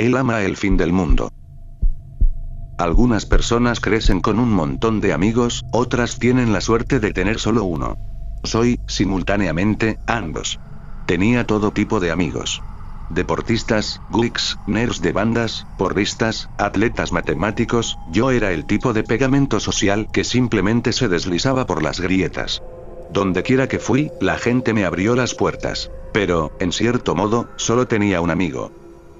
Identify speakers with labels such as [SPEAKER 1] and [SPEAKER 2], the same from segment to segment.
[SPEAKER 1] Él ama el fin del mundo. Algunas personas crecen con un montón de amigos, otras tienen la suerte de tener solo uno. Soy, simultáneamente, ambos. Tenía todo tipo de amigos. Deportistas, geeks, nerds de bandas, porristas, atletas matemáticos, yo era el tipo de pegamento social que simplemente se deslizaba por las grietas. Donde quiera que fui, la gente me abrió las puertas. Pero, en cierto modo, solo tenía un amigo.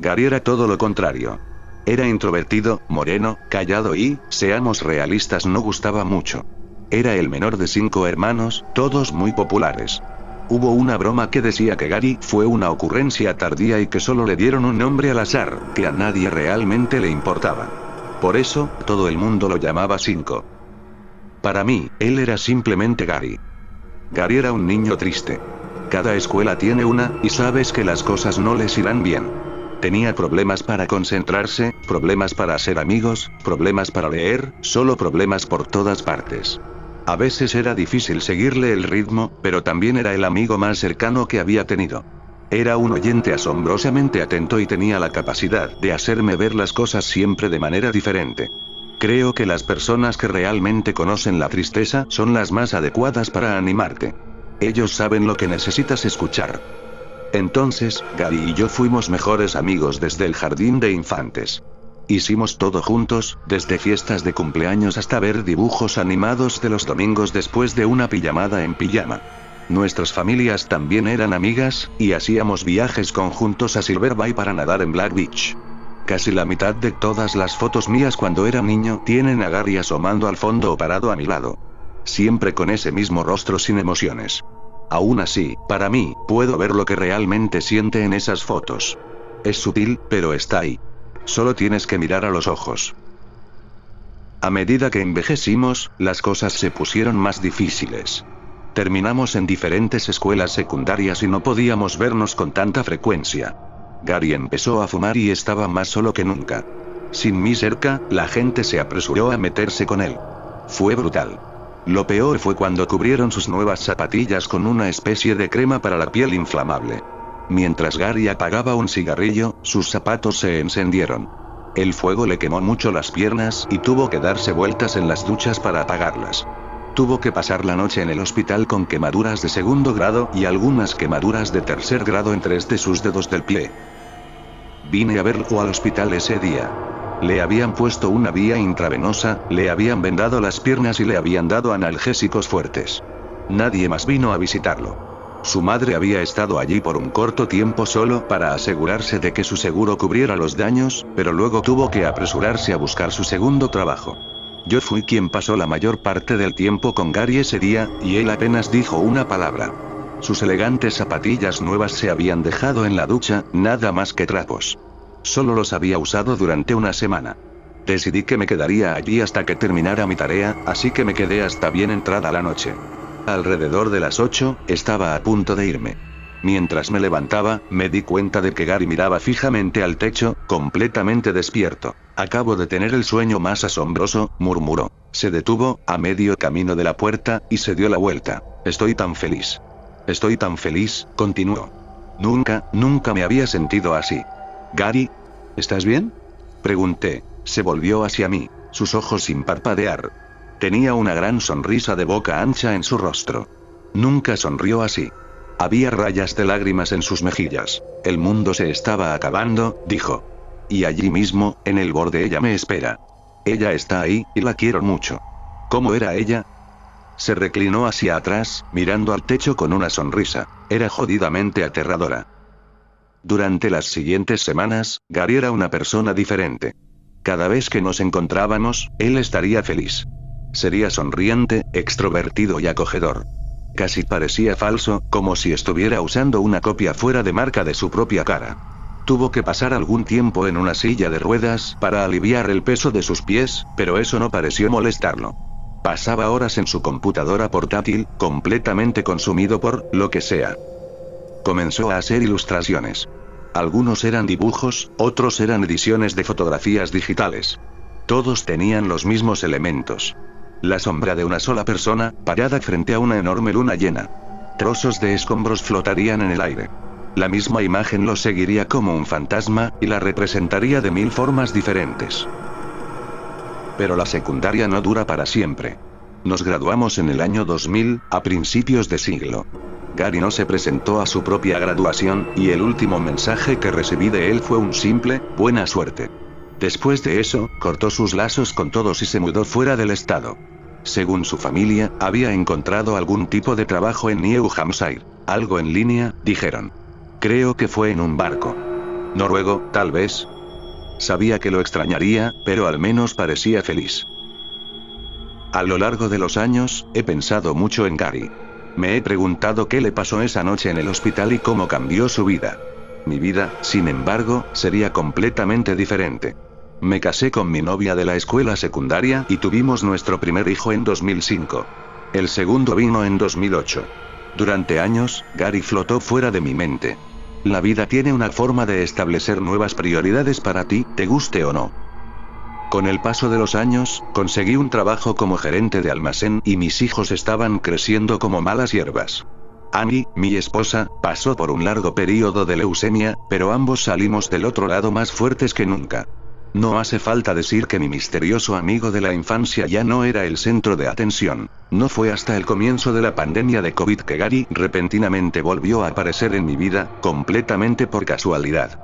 [SPEAKER 1] Gary era todo lo contrario. Era introvertido, moreno, callado y, seamos realistas, no gustaba mucho. Era el menor de 5 hermanos, todos muy populares. Hubo una broma que decía que Gary fue una ocurrencia tardía y que solo le dieron un nombre al azar, que a nadie realmente le importaba. Por eso, todo el mundo lo llamaba 5. Para mí, él era simplemente Gary. Gary era un niño triste. Cada escuela tiene una, y sabes que las cosas no les irán bien. Tenía problemas para concentrarse, problemas para hacer amigos, problemas para leer, solo problemas por todas partes. A veces era difícil seguirle el ritmo, pero también era el amigo más cercano que había tenido. Era un oyente asombrosamente atento y tenía la capacidad de hacerme ver las cosas siempre de manera diferente. Creo que las personas que realmente conocen la tristeza son las más adecuadas para animarte. Ellos saben lo que necesitas escuchar. Entonces, Gary y yo fuimos mejores amigos desde el jardín de infantes. Hicimos todo juntos, desde fiestas de cumpleaños hasta ver dibujos animados de los domingos después de una pijamada en pijama. Nuestras familias también eran amigas, y hacíamos viajes conjuntos a Silver Bay para nadar en Black Beach. Casi la mitad de todas las fotos mías cuando era niño tienen a Gary asomando al fondo o parado a mi lado. Siempre con ese mismo rostro sin emociones. Aún así, para mí, puedo ver lo que realmente siente en esas fotos. Es sutil, pero está ahí. Solo tienes que mirar a los ojos. A medida que envejecimos, las cosas se pusieron más difíciles. Terminamos en diferentes escuelas secundarias y no podíamos vernos con tanta frecuencia. Gary empezó a fumar y estaba más solo que nunca. Sin mí cerca, la gente se apresuró a meterse con él. Fue brutal. Lo peor fue cuando cubrieron sus nuevas zapatillas con una especie de crema para la piel inflamable. Mientras Gary apagaba un cigarrillo, sus zapatos se encendieron. El fuego le quemó mucho las piernas y tuvo que darse vueltas en las duchas para apagarlas. Tuvo que pasar la noche en el hospital con quemaduras de 2º grado y algunas quemaduras de 3er grado en 3 de sus dedos del pie. Vine a verlo al hospital ese día. Le habían puesto una vía intravenosa, le habían vendado las piernas y le habían dado analgésicos fuertes. Nadie más vino a visitarlo. Su madre había estado allí por un corto tiempo solo para asegurarse de que su seguro cubriera los daños, pero luego tuvo que apresurarse a buscar su segundo trabajo. Yo fui quien pasó la mayor parte del tiempo con Gary ese día, y él apenas dijo una palabra. Sus elegantes zapatillas nuevas se habían dejado en la ducha, nada más que trapos. Solo los había usado durante una semana. Decidí que me quedaría allí hasta que terminara mi tarea, así que me quedé hasta bien entrada la noche. Alrededor de las 8, estaba a punto de irme. Mientras me levantaba, me di cuenta de que Gary miraba fijamente al techo, completamente despierto. Acabo de tener el sueño más asombroso, murmuró. Se detuvo, a medio camino de la puerta, y se dio la vuelta. Estoy tan feliz. Estoy tan feliz, continuó. Nunca me había sentido así. Gary, ¿estás bien? Pregunté. Se volvió hacia mí, sus ojos sin parpadear. Tenía una gran sonrisa de boca ancha en su rostro. Nunca sonrió así. Había rayas de lágrimas en sus mejillas. El mundo se estaba acabando, dijo. Y allí mismo, en el borde ella me espera. Ella está ahí, y la quiero mucho. ¿Cómo era ella? Se reclinó hacia atrás, mirando al techo con una sonrisa. Era jodidamente aterradora. Durante las siguientes semanas, Gary era una persona diferente. Cada vez que nos encontrábamos, él estaría feliz. Sería sonriente, extrovertido y acogedor. Casi parecía falso, como si estuviera usando una copia fuera de marca de su propia cara. Tuvo que pasar algún tiempo en una silla de ruedas para aliviar el peso de sus pies, pero eso no pareció molestarlo. Pasaba horas en su computadora portátil, completamente consumido por lo que sea. Comenzó a hacer ilustraciones. Algunos eran dibujos, otros eran ediciones de fotografías digitales. Todos tenían los mismos elementos. La sombra de una sola persona, parada frente a una enorme luna llena. Trozos de escombros flotarían en el aire. La misma imagen lo seguiría como un fantasma, y la representaría de 1000 formas diferentes. Pero la secundaria no dura para siempre. Nos graduamos en el año 2000, a principios de siglo. Gary no se presentó a su propia graduación, y el último mensaje que recibí de él fue un simple, buena suerte. Después de eso, cortó sus lazos con todos y se mudó fuera del estado. Según su familia, había encontrado algún tipo de trabajo en New Hampshire. Algo en línea, dijeron. Creo que fue en un barco noruego, tal vez. Sabía que lo extrañaría, pero al menos parecía feliz. A lo largo de los años, he pensado mucho en Gary. Me he preguntado qué le pasó esa noche en el hospital y cómo cambió su vida. Mi vida, sin embargo, sería completamente diferente. Me casé con mi novia de la escuela secundaria y tuvimos nuestro primer hijo en 2005. El segundo vino en 2008. Durante años, Gary flotó fuera de mi mente. La vida tiene una forma de establecer nuevas prioridades para ti, te guste o no. Con el paso de los años, conseguí un trabajo como gerente de almacén y mis hijos estaban creciendo como malas hierbas. Annie, mi esposa, pasó por un largo periodo de leucemia, pero ambos salimos del otro lado más fuertes que nunca. No hace falta decir que mi misterioso amigo de la infancia ya no era el centro de atención. No fue hasta el comienzo de la pandemia de COVID que Gary repentinamente volvió a aparecer en mi vida, completamente por casualidad.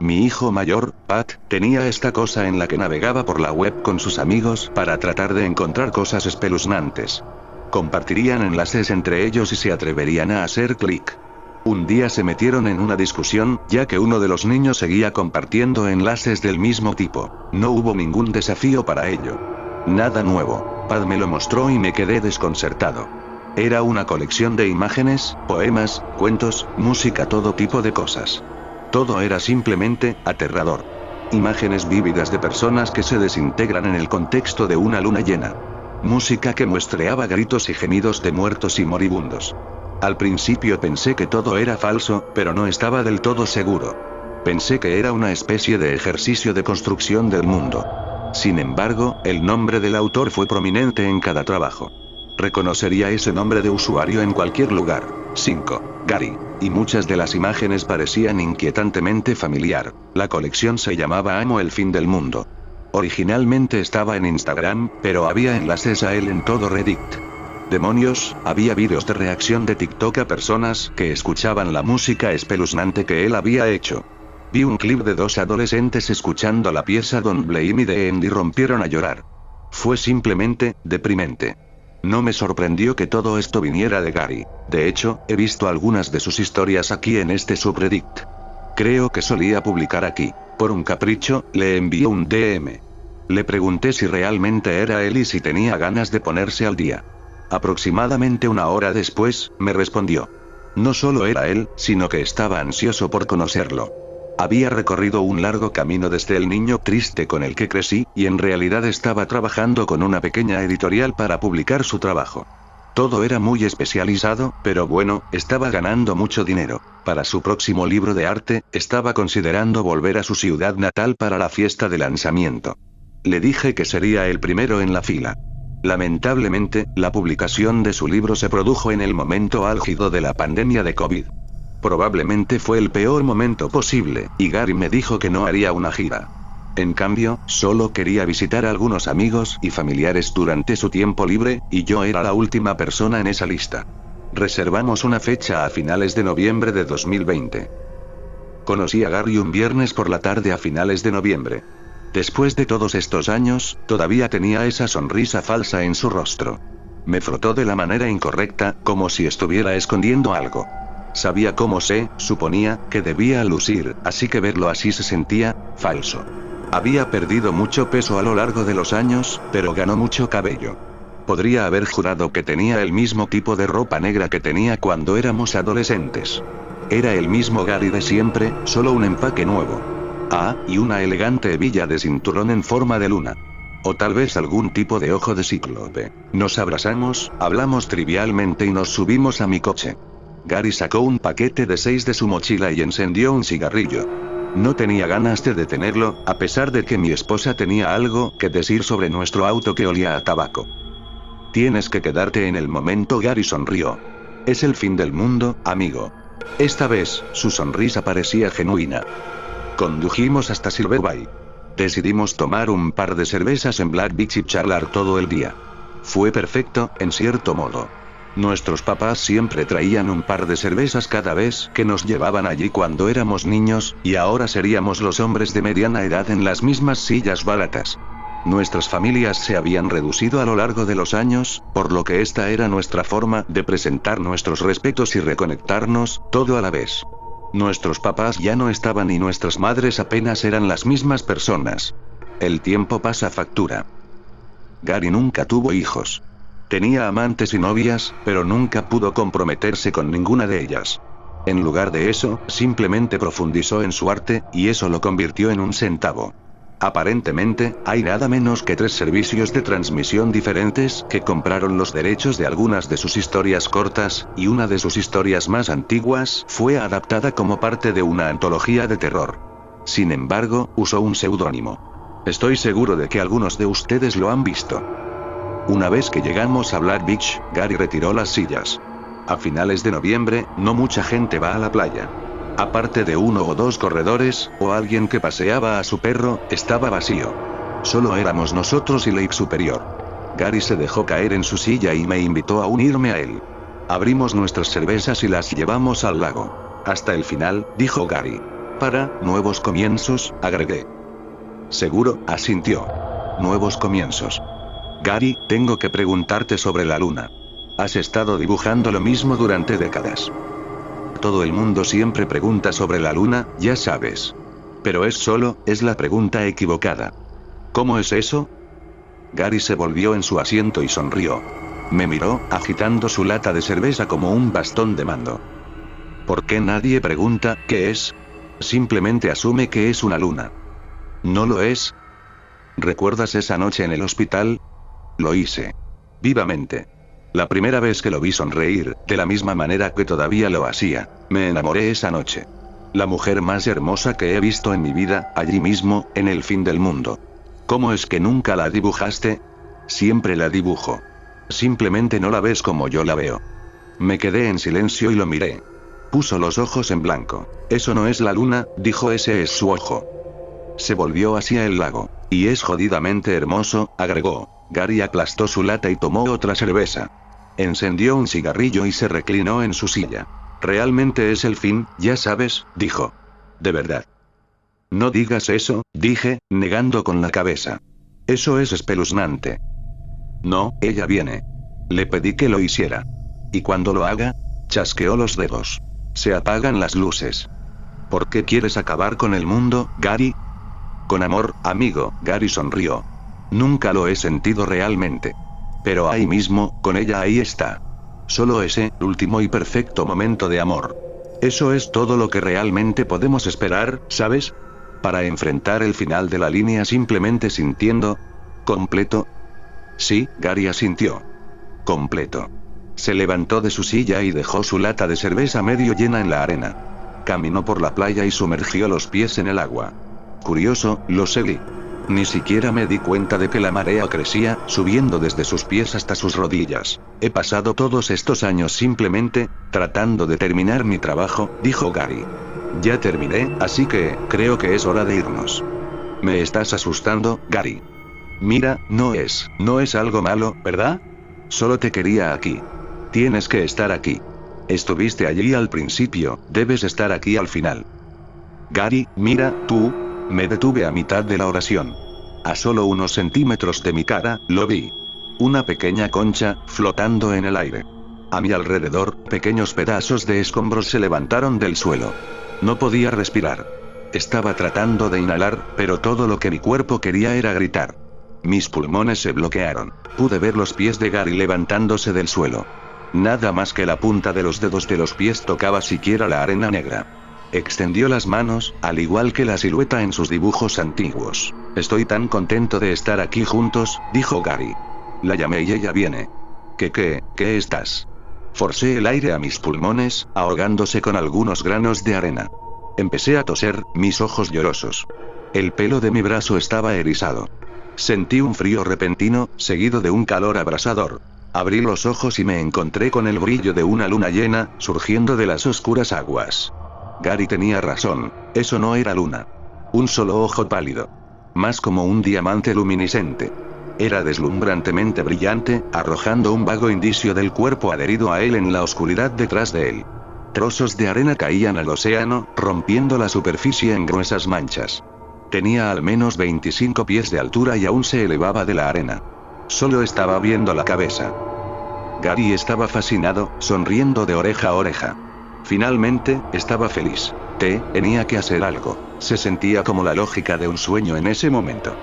[SPEAKER 1] Mi hijo mayor, Pat, tenía esta cosa en la que navegaba por la web con sus amigos para tratar de encontrar cosas espeluznantes. Compartirían enlaces entre ellos y se atreverían a hacer clic. Un día se metieron en una discusión, ya que uno de los niños seguía compartiendo enlaces del mismo tipo. No hubo ningún desafío para ello. Nada nuevo. Pat me lo mostró y me quedé desconcertado. Era una colección de imágenes, poemas, cuentos, música, todo tipo de cosas. Todo era simplemente aterrador. Imágenes vívidas de personas que se desintegran en el contexto de una luna llena. Música que muestreaba gritos y gemidos de muertos y moribundos. Al principio pensé que todo era falso, pero no estaba del todo seguro. Pensé que era una especie de ejercicio de construcción del mundo. Sin embargo, el nombre del autor fue prominente en cada trabajo. Reconocería ese nombre de usuario en cualquier lugar. 5. Gary. Y muchas de las imágenes parecían inquietantemente familiar. La colección se llamaba Amo el fin del mundo. Originalmente estaba en Instagram, pero había enlaces a él en todo Reddit. Demonios, había vídeos de reacción de TikTok a personas que escuchaban la música espeluznante que él había hecho. Vi un clip de 2 adolescentes escuchando la pieza Don't Blame Me de End y rompieron a llorar. Fue simplemente deprimente. No me sorprendió que todo esto viniera de Gary. De hecho, he visto algunas de sus historias aquí en este subreddit. Creo que solía publicar aquí. Por un capricho, le envié un DM. Le pregunté si realmente era él y si tenía ganas de ponerse al día. Aproximadamente 1 hora después, me respondió. No solo era él, sino que estaba ansioso por conocerlo. Había recorrido un largo camino desde el niño triste con el que crecí, y en realidad estaba trabajando con una pequeña editorial para publicar su trabajo. Todo era muy especializado, pero bueno, estaba ganando mucho dinero. Para su próximo libro de arte, estaba considerando volver a su ciudad natal para la fiesta de lanzamiento. Le dije que sería el primero en la fila. Lamentablemente, la publicación de su libro se produjo en el momento álgido de la pandemia de COVID. Probablemente fue el peor momento posible, y Gary me dijo que no haría una gira. En cambio, solo quería visitar a algunos amigos y familiares durante su tiempo libre, y yo era la última persona en esa lista. Reservamos una fecha a finales de noviembre de 2020. Conocí a Gary un viernes por la tarde a finales de noviembre. Después de todos estos años, todavía tenía esa sonrisa falsa en su rostro. Me frotó de la manera incorrecta, como si estuviera escondiendo algo. Sabía cómo se suponía que debía lucir, así que verlo así se sentía falso. Había perdido mucho peso a lo largo de los años, pero ganó mucho cabello. Podría haber jurado que tenía el mismo tipo de ropa negra que tenía cuando éramos adolescentes. Era el mismo Gary de siempre, solo un empaque nuevo. Ah, y una elegante hebilla de cinturón en forma de luna. O tal vez algún tipo de ojo de cíclope. Nos abrazamos, hablamos trivialmente y nos subimos a mi coche. Gary sacó un paquete de 6 de su mochila y encendió un cigarrillo. No tenía ganas de detenerlo, a pesar de que mi esposa tenía algo que decir sobre nuestro auto que olía a tabaco. Tienes que quedarte en el momento. Gary sonrió. Es el fin del mundo, amigo. Esta vez, su sonrisa parecía genuina. Condujimos hasta Silver Bay. Decidimos tomar un par de cervezas en Black Beach y charlar todo el día. Fue perfecto, en cierto modo. Nuestros papás siempre traían un par de cervezas cada vez que nos llevaban allí cuando éramos niños, y ahora seríamos los hombres de mediana edad en las mismas sillas baratas. Nuestras familias se habían reducido a lo largo de los años, por lo que esta era nuestra forma de presentar nuestros respetos y reconectarnos, todo a la vez. Nuestros papás ya no estaban y nuestras madres apenas eran las mismas personas. El tiempo pasa factura. Gary nunca tuvo hijos. Tenía amantes y novias, pero nunca pudo comprometerse con ninguna de ellas. En lugar de eso, simplemente profundizó en su arte, y eso lo convirtió en un centavo. Aparentemente, hay nada menos que 3 servicios de transmisión diferentes que compraron los derechos de algunas de sus historias cortas, y una de sus historias más antiguas fue adaptada como parte de una antología de terror. Sin embargo, usó un seudónimo. Estoy seguro de que algunos de ustedes lo han visto. Una vez que llegamos a Black Beach, Gary retiró las sillas. A finales de noviembre, no mucha gente va a la playa. Aparte de 1 o 2 corredores, o alguien que paseaba a su perro, estaba vacío. Solo éramos nosotros y Lake Superior. Gary se dejó caer en su silla y me invitó a unirme a él. Abrimos nuestras cervezas y las llevamos al lago. Hasta el final, dijo Gary. Para nuevos comienzos, agregué. Seguro, asintió. Nuevos comienzos. Gary, tengo que preguntarte sobre la luna. Has estado dibujando lo mismo durante décadas. Todo el mundo siempre pregunta sobre la luna, ya sabes. Pero es la pregunta equivocada. ¿Cómo es eso? Gary se volvió en su asiento y sonrió. Me miró, agitando su lata de cerveza como un bastón de mando. ¿Por qué nadie pregunta qué es? Simplemente asume que es una luna. ¿No lo es? ¿Recuerdas esa noche en el hospital? Lo hice. Vivamente. La primera vez que lo vi sonreír, de la misma manera que todavía lo hacía, me enamoré esa noche. La mujer más hermosa que he visto en mi vida, allí mismo, en el fin del mundo. ¿Cómo es que nunca la dibujaste? Siempre la dibujo. Simplemente no la ves como yo la veo. Me quedé en silencio y lo miré. Puso los ojos en blanco. Eso no es la luna, dijo, ese es su ojo. Se volvió hacia el lago. Y es jodidamente hermoso, agregó. Gary aplastó su lata y tomó otra cerveza. Encendió un cigarrillo y se reclinó en su silla. Realmente es el fin, ya sabes, dijo. De verdad. No digas eso, dije, negando con la cabeza. Eso es espeluznante. No, ella viene. Le pedí que lo hiciera. Y cuando lo haga, chasqueó los dedos. Se apagan las luces. ¿Por qué quieres acabar con el mundo, Gary? Con amor, amigo, Gary sonrió. Nunca lo he sentido realmente. Pero ahí mismo, con ella ahí está. Solo ese, último y perfecto momento de amor. Eso es todo lo que realmente podemos esperar, ¿sabes? Para enfrentar el final de la línea simplemente sintiendo... ¿Completo? Sí, Gary asintió. Completo. Se levantó de su silla y dejó su lata de cerveza medio llena en la arena. Caminó por la playa y sumergió los pies en el agua. Curioso, lo seguí. Ni siquiera me di cuenta de que la marea crecía, subiendo desde sus pies hasta sus rodillas. He pasado todos estos años simplemente, tratando de terminar mi trabajo, dijo Gary. Ya terminé, así que, creo que es hora de irnos. ¿Me estás asustando, Gary? Mira, no es algo malo, ¿verdad? Solo te quería aquí. Tienes que estar aquí. Estuviste allí al principio, debes estar aquí al final. Gary, mira, tú... Me detuve a mitad de la oración. A solo unos centímetros de mi cara, lo vi. Una pequeña concha, flotando en el aire. A mi alrededor, pequeños pedazos de escombros se levantaron del suelo. No podía respirar. Estaba tratando de inhalar, pero todo lo que mi cuerpo quería era gritar. Mis pulmones se bloquearon. Pude ver los pies de Gary levantándose del suelo. Nada más que la punta de los dedos de los pies tocaba siquiera la arena negra. Extendió las manos, al igual que la silueta en sus dibujos antiguos. Estoy tan contento de estar aquí juntos, dijo Gary. La llamé y ella viene. ¿Qué estás? Forcé el aire a mis pulmones, ahogándose con algunos granos de arena. Empecé a toser, mis ojos llorosos. El pelo de mi brazo estaba erizado. Sentí un frío repentino, seguido de un calor abrasador. Abrí los ojos y me encontré con el brillo de una luna llena, surgiendo de las oscuras aguas. Gary tenía razón, eso no era luna. Un solo ojo pálido. Más como un diamante luminiscente. Era deslumbrantemente brillante, arrojando un vago indicio del cuerpo adherido a él en la oscuridad detrás de él. Trozos de arena caían al océano, rompiendo la superficie en gruesas manchas. Tenía al menos 25 pies de altura y aún se elevaba de la arena. Solo estaba viendo la cabeza. Gary estaba fascinado, sonriendo de oreja a oreja. Finalmente, estaba feliz. Tenía que hacer algo. Se sentía como la lógica de un sueño en ese momento.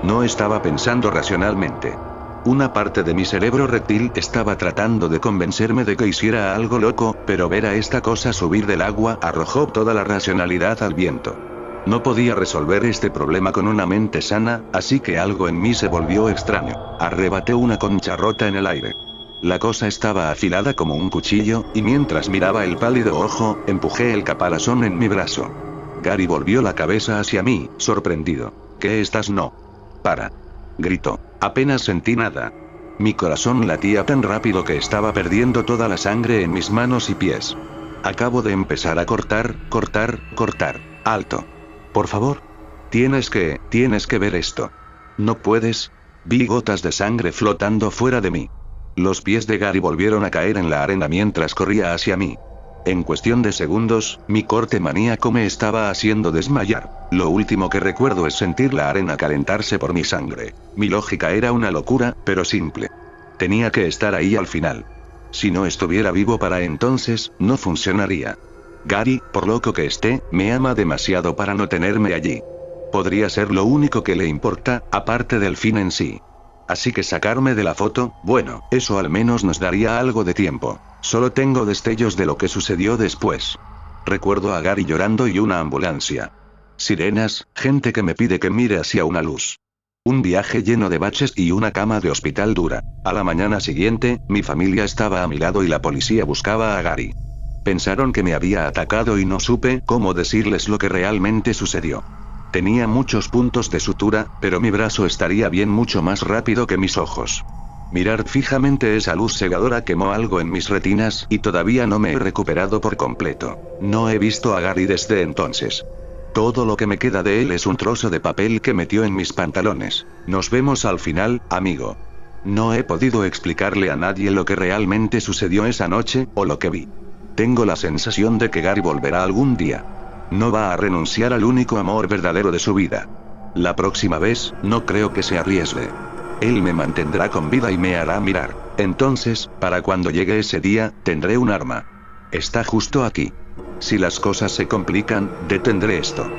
[SPEAKER 1] No estaba pensando racionalmente. Una parte de mi cerebro reptil estaba tratando de convencerme de que hiciera algo loco, pero ver a esta cosa subir del agua arrojó toda la racionalidad al viento. No podía resolver este problema con una mente sana, así que algo en mí se volvió extraño. Arrebaté una concha rota en el aire. La cosa estaba afilada como un cuchillo, y mientras miraba el pálido ojo, empujé el caparazón en mi brazo. Gary volvió la cabeza hacia mí, sorprendido. ¿Qué estás? No. Para. Gritó. Apenas sentí nada. Mi corazón latía tan rápido que estaba perdiendo toda la sangre en mis manos y pies. Acabo de empezar a cortar. Alto. Por favor. Tienes que ver esto. No puedes. Vi gotas de sangre flotando fuera de mí. Los pies de Gary volvieron a caer en la arena mientras corría hacia mí. En cuestión de segundos, mi corte maníaco me estaba haciendo desmayar. Lo último que recuerdo es sentir la arena calentarse por mi sangre. Mi lógica era una locura, pero simple. Tenía que estar ahí al final. Si no estuviera vivo para entonces, no funcionaría. Gary, por loco que esté, me ama demasiado para no tenerme allí. Podría ser lo único que le importa, aparte del fin en sí. Así que sacarme de la foto, bueno, eso al menos nos daría algo de tiempo. Solo tengo destellos de lo que sucedió después. Recuerdo a Gary llorando y una ambulancia. Sirenas, gente que me pide que mire hacia una luz. Un viaje lleno de baches y una cama de hospital dura. A la mañana siguiente, mi familia estaba a mi lado y la policía buscaba a Gary. Pensaron que me había atacado y no supe cómo decirles lo que realmente sucedió. Tenía muchos puntos de sutura, pero mi brazo estaría bien mucho más rápido que mis ojos. Mirar fijamente esa luz cegadora quemó algo en mis retinas y todavía no me he recuperado por completo. No he visto a Gary desde entonces. Todo lo que me queda de él es un trozo de papel que metió en mis pantalones. Nos vemos al final, amigo. No he podido explicarle a nadie lo que realmente sucedió esa noche, o lo que vi. Tengo la sensación de que Gary volverá algún día. No va a renunciar al único amor verdadero de su vida. La próxima vez, no creo que se arriesgue. Él me mantendrá con vida y me hará mirar. Entonces, para cuando llegue ese día, tendré un arma. Está justo aquí. Si las cosas se complican, detendré esto.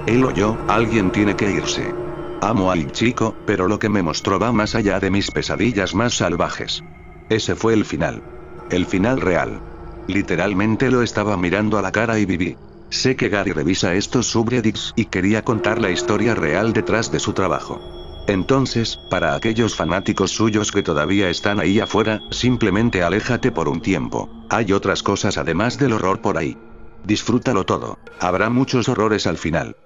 [SPEAKER 1] Él o yo, alguien tiene que irse. Amo al chico, pero lo que me mostró va más allá de mis pesadillas más salvajes. Ese fue el final. El final real. Literalmente lo estaba mirando a la cara y viví. Sé que Gary revisa estos subreddits y quería contar la historia real detrás de su trabajo. Entonces, para aquellos fanáticos suyos que todavía están ahí afuera, simplemente aléjate por un tiempo. Hay otras cosas además del horror por ahí. Disfrútalo todo. Habrá muchos horrores al final.